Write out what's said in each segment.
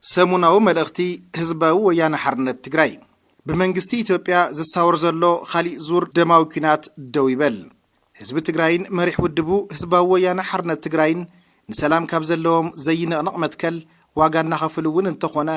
ሰሙናዊ መልእኽቲ ህዝባዊ ወያነ ሓርነት ትግራይ ብመንግስቲ ኢትዮጵያ ዝሳወር ዘሎ ኻሊእ ዙር ደማዊ ኩናት ደው ይበል። ህዝቢ ትግራይን መሪሕ ውድቡ ህዝባዊ ወያነ ሓርነት ትግራይን ንሰላም ካብ ዘለዎም ዘይንቕንቕ መትከል ዋጋ እናኸፍሉ እውን እንተኾነ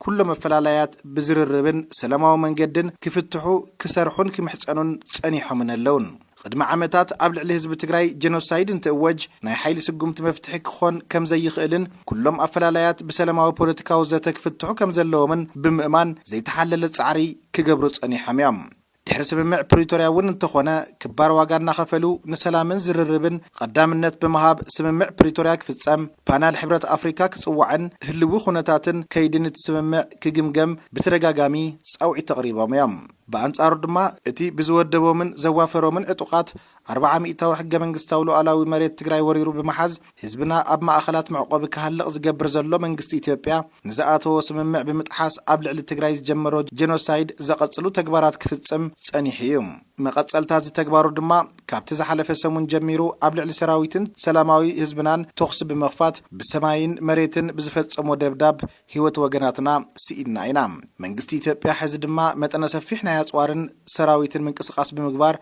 ኩሎም መፈላላያት ብዝርርብን ሰላማዊ መንገድን ክፍትሑ ክሰርሑን ክምሕፀኑን ጸኒሖምን ኣለውን። ቅድሚ ዓመታት ኣብ ልዕሊ ህዝቢ ትግራይ ጀኖሳይድ እንትእወጅ ናይ ሓይሊ ስጉምቲ መፍትሒ ክኾን ከም ዘይኽእልን ኩሎም ኣፈላላያት ብሰላማዊ ፖለቲካዊ ዘተ ክፍትሑ ከም ዘለዎምን ብምእማን ዘይተሓለለ ጻዕሪ ክገብሩ ጸኒሖም እዮም። ድሕሪ ስምምዕ ፕሪቶርያ እውን እንተኾነ ክባር ዋጋ እናኸፈሉ ንሰላምን ዝርርብን ቀዳምነት ብምሃብ ስምምዕ ፕሪቶርያ ክፍጸም ፓናል ሕብረት ኣፍሪካ ክጽዋዕን ህልዊ ኩነታትን ከይድን እቲ ስምምዕ ክግምገም ብተደጋጋሚ ጻውዒት ተቕሪቦም እዮም። በአንጻሩ ድማ እቲ ብዝወደቦምን ዘዋፈሮምን ዕጡቃት 40 ሚእታዊ ሕገ መንግስታዊ ሉዓላዊ መሬት ትግራይ ወሪሩ ብምሓዝ ህዝብና ኣብ ማእኸላት መዕቆቢ ክሃልቕ ዝገብር ዘሎ መንግስቲ ኢትዮጵያ ንዝኣተዎ ስምምዕ ብምጥሓስ ኣብ ልዕሊ ትግራይ ዝጀመሮ ጀኖሳይድ ዘቐጽሉ ተግባራት ክፍጽም ጸኒሑ እዩ። መቐጸልታ ዝተግባሩ ድማ ካብቲ ዝሓለፈ ሰሙን ጀሚሩ ኣብ ልዕሊ ሰራዊትን ሰላማዊ ህዝብናን ተኽሲ ብምኽፋት ብሰማይን መሬትን ብዝፈጸሞ ደብዳብ ህይወት ወገናትና ስኢድና ኢና። መንግስቲ ኢትዮጵያ ሕዚ ድማ መጠነ ሰፊሕ ናይ ኣጽዋርን ሰራዊትን ምንቅስቃስ ብምግባር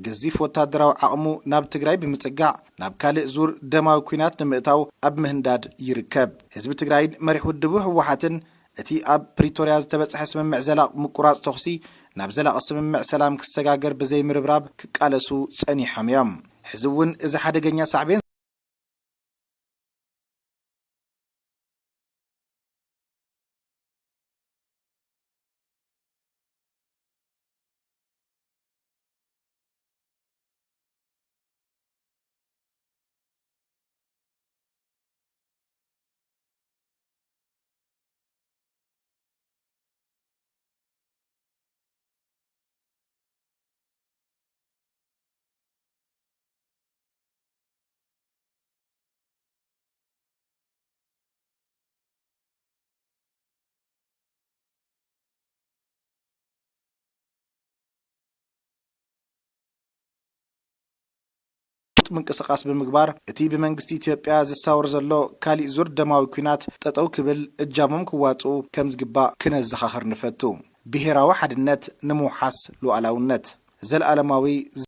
ገዚፍ ወታደራዊ ዓቕሙ ናብ ትግራይ ብምጽጋዕ ናብ ካልእ ዙር ደማዊ ኩናት ንምእታው ኣብ ምህንዳድ ይርከብ። ህዝቢ ትግራይን መሪሕ ውድቡ ህወሓትን እቲ ኣብ ፕሪቶርያ ዝተበጽሐ ስምምዕ ዘላቕ ምቁራጽ ተኽሲ ናብ ዘላቕ ስምምዕ ሰላም ክሰጋገር ብዘይ ምርብራብ ክቃለሱ ጸኒሖም እዮም። ሕዚ እውን እዚ ሓደገኛ ሳዕቤን ምንቅስቃስ ብምግባር እቲ ብመንግስቲ ኢትዮጵያ ዝሳወር ዘሎ ካሊእ ዙር ደማዊ ኩናት ጠጠው ክብል እጃሞም ክዋፁ ከም ዝግባእ ክነዘኻኽር ንፈቱ። ብሄራዊ ሓድነት ንምውሓስ ሉዓላውነት ዘለኣለማዊ